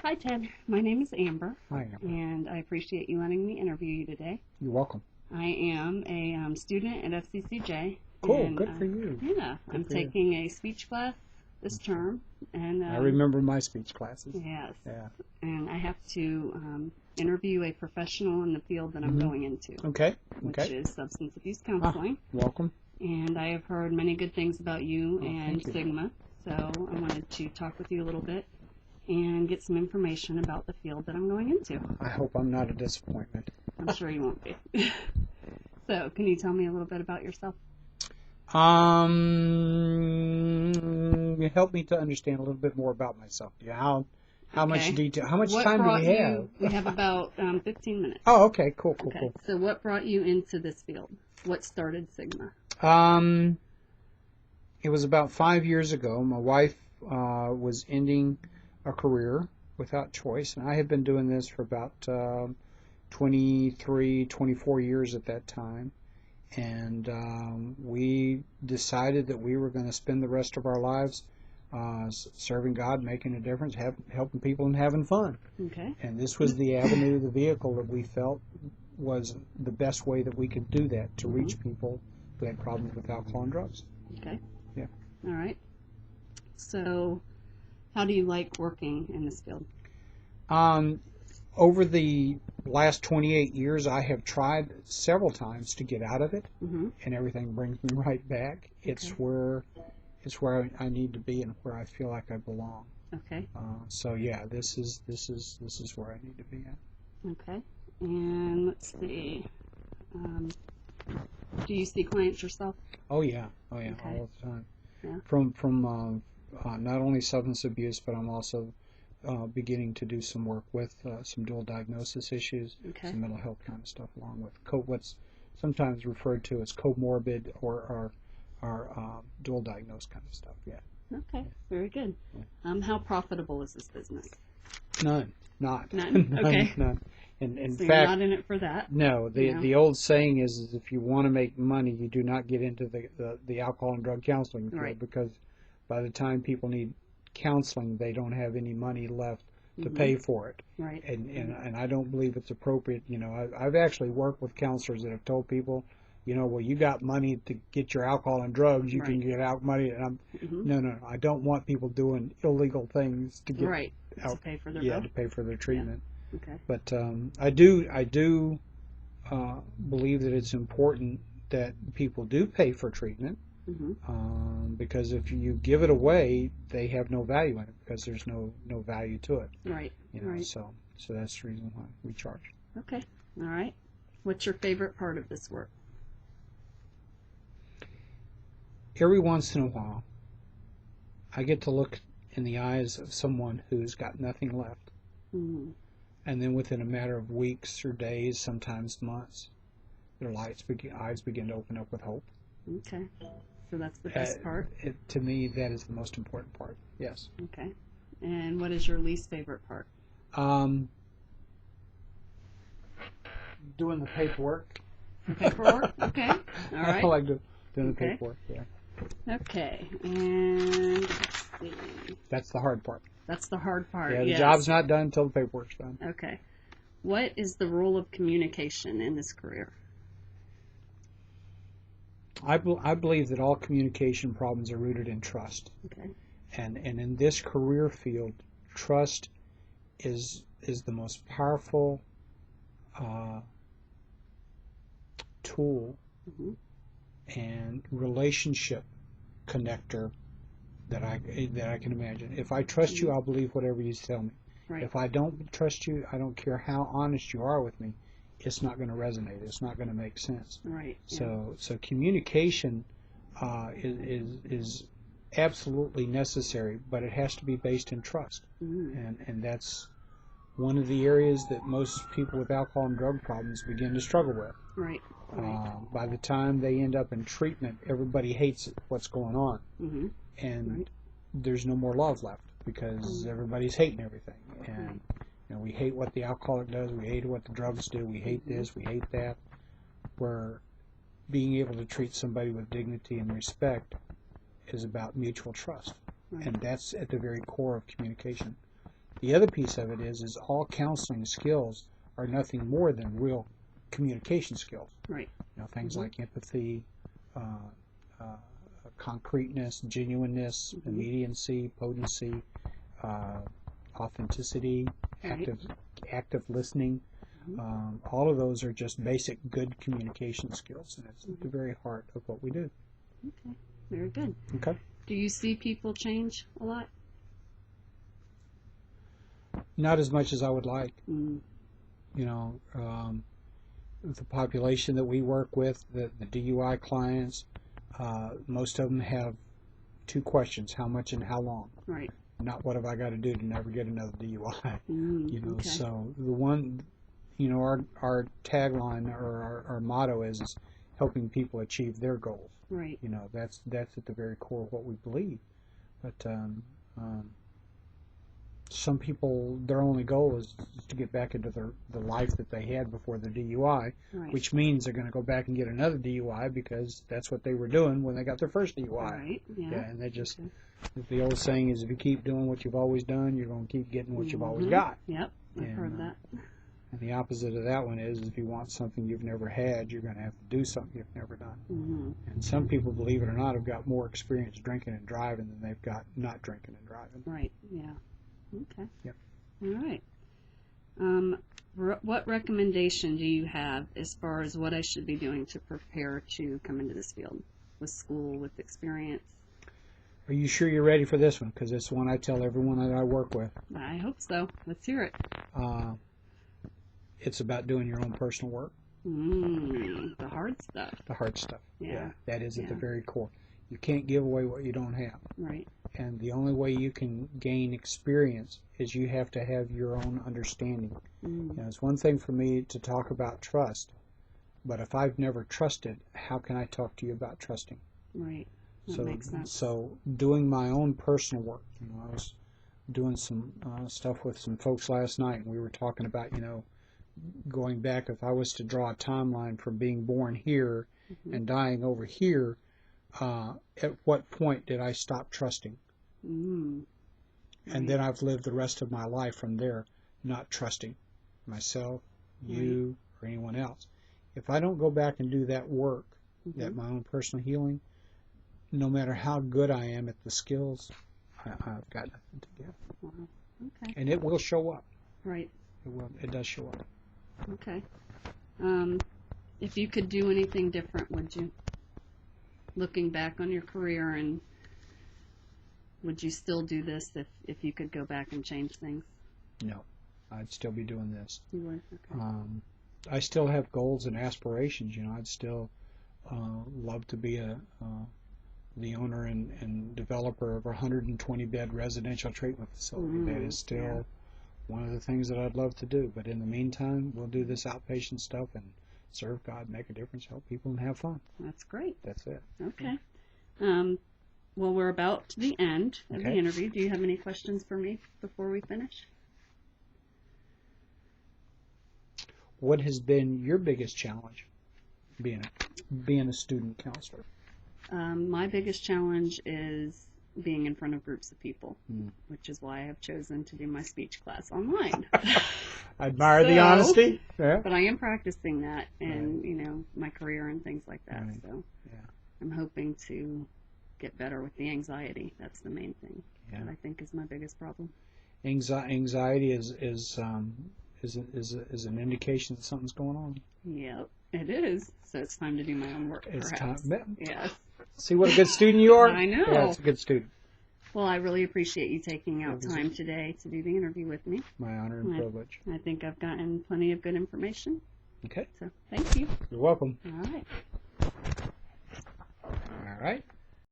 Hi, Ted. My name is Amber, Hi, Amber. and I appreciate you letting me interview you today. You're welcome. I am a student at FCCJ, Cool. and Good for you. yeah, Good I'm for you. taking a speech class this term, and I remember my speech classes. yes, Yeah. and I have to interview a professional in the field that I'm going into, Okay. which Okay. is substance abuse counseling. Welcome. And I have heard many good things about you and thank you. Sigma, so I wanted to talk with you a little bit and get some information about the field that I'm going into. I hope I'm not a disappointment. I'm sure you won't be. So, can you tell me a little bit about yourself? Help me to understand a little bit more about myself. Yeah. How much Okay. detail? How much What time do brought we have? you? We have about 15 minutes. Oh, okay. Cool. Okay. So, what brought you into this field? What started Sigma? It was about 5 years ago. My wife was ending a career without choice, and I had been doing this for about 23, 24 years at that time. And we decided that we were going to spend the rest of our lives serving God, making a difference, helping people, and having fun. Okay. And this was the avenue, the vehicle that we felt was the best way that we could do that, to reach people who had problems with alcohol and drugs. Okay. Yeah. All right. So, how do you like working in this field? Over the last 28 years, I have tried several times to get out of it, Mm-hmm. and everything brings me right back. It's where I need to be and where I feel like I belong. Okay. So yeah, this is where I need to be at. Okay. And let's see. Do you see clients yourself? Oh yeah, Okay. all the time. Yeah. From not only substance abuse, but I'm also beginning to do some work with some dual diagnosis issues, Okay. some mental health kind of stuff, along with what's sometimes referred to as comorbid or dual diagnosed kind of stuff. Yeah. Okay. Very good. How profitable is this business? None. Not. None? Okay. None. In So fact, you're not in it for that. no. The No. the old saying is if you want to make money, you do not get into the alcohol and drug counseling field, Right. because by the time people need counseling, they don't have any money left to Mhm. pay for it. Right. And I don't believe it's appropriate. You know, I've actually worked with counselors that have told people, well, you got money to get your alcohol and drugs, you can Right. get out money. And I'm, Mhm. no, I don't want people doing illegal things to get Right. To out, pay for their yeah, bill. to pay for their treatment. Okay. But I do believe that it's important that people do pay for treatment, Mhm. because if you give it away, they have no value in it, because there's no value to it. Right. Right. So that's the reason why we charge. Okay. All right. What's your favorite part of this work? Every once in a while, I get to look in the eyes of someone who's got nothing left, Mhm. and then within a matter of weeks or days, sometimes months, their eyes begin to open up with hope. Okay. So that's the best part. To me, that is the most important part. Yes. Okay. And what is your least favorite part? Doing the paperwork. Paperwork? Okay. All right. I like doing the Okay. paperwork. Yeah. Okay. And let's see. That's the hard part. That's the hard part. Yeah, the yes. job's not done until the paperwork's done. Okay. What is the role of communication in this career? I believe that all communication problems are rooted in trust. Okay. And in this career field, trust is the most powerful tool Mhm. and relationship connector that I can imagine. If I trust you, I'll believe whatever you tell me. Right. If I don't trust you, I don't care how honest you are with me, it's not going to resonate. It's not going to make sense. Right. Yeah. So communication is absolutely necessary, but it has to be based in trust. Mhm. And that's one of the areas that most people with alcohol and drug problems begin to struggle with. Right. Right. By the time they end up in treatment, everybody hates what's going on, Mhm. and Right. there's no more love left, because everybody's hating everything. And we hate what the alcoholic does, we hate what the drugs do, we hate this, we hate that. Where being able to treat somebody with dignity and respect is about mutual trust, Right. and that's at the very core of communication. The other piece of it is all counseling skills are nothing more than real communication skills. Right. You know, things like empathy, concreteness, genuineness, immediacy, potency, authenticity, Right. active listening. All of those are just basic good communication skills, and it's at the very heart of what we do. Okay. Very good. Okay. Do you see people change a lot? Not as much as I would like. Mm. You know, the population that we work with, the DUI clients, most of them have two questions: how much and how long. Right. Not what have I got to do to never get another DUI. You know, Okay. so the one, you know, our tagline or our motto is helping people achieve their goals. Right. You know, that's at the very core of what we believe. But some people, their only goal is to get back into the life that they had before the DUI, Right. which means they're going to go back and get another DUI because that's what they were doing when they got their first DUI. Right. Yeah. Yeah, and they just, Okay. the old saying is, if you keep doing what you've always done, you're going to keep getting what you've always Mhm. got. Yep. I've And, heard that. And the opposite of that one is, if you want something you've never had, you're going to have to do something you've never done. Mm-hmm. And some people, believe it or not, have got more experience drinking and driving than they've got not drinking and driving. Right. Yeah. Okay. Yep. All right. What recommendation do you have as far as what I should be doing to prepare to come into this field with school, with experience? Are you sure you're ready for this one? Because it's one I tell everyone that I work with. I hope so. Let's hear it. It's about doing your own personal work, The hard stuff. the hard stuff. Yeah. That is at the Yeah. very core. You can't give away what you don't have. Right. And the only way you can gain experience is you have to have your own understanding. Mm. You know, it's one thing for me to talk about trust, but if I've never trusted, how can I talk to you about trusting? Right. That makes sense. So doing my own personal work. You know, I was doing some stuff with some folks last night, and we were talking about, you know, going back, if I was to draw a timeline from being born here and dying over here, at what point did I stop trusting? And then I've lived the rest of my life from there not trusting myself, you, or anyone else. If I don't go back and do that work, that my own personal healing, no matter how good I am at the skills, I've got nothing to give. Wow. Okay. And it will show up. Right. It will. It does show up. Okay. If you could do anything different, would you? Looking back on your career, and would you still do this if you could go back and change things? No, I'd still be doing this. You would? Okay. I still have goals and aspirations. You know, I'd still love to be the owner and developer of a 120-bed residential treatment facility. That is still one of the things that I'd love to do. But in the meantime, we'll do this outpatient stuff and serve God, make a difference, help people, and have fun. That's great. That's it. Okay. Well, we're about to the end of the interview. Do you have any questions for me before we finish? What has been your biggest challenge being a student counselor? My biggest challenge is being in front of groups of people, which is why I have chosen to do my speech class online. I admire the honesty. Yeah. But I am practicing that in, you know, my career and things like that. Right. So Yeah. I'm hoping to get better with the anxiety. That's the main thing that I think is my biggest problem. Anxiety is an indication that something's going on. Yep, it is. So it's time to do my own work. It's perhaps. time. Yes. See what a good student you are? I know. Yeah, it's a good student. Well, I really appreciate you taking out time today to do the interview with me. My honor and privilege. I think I've gotten plenty of good information. Okay. So thank you. You're welcome. All right. All right.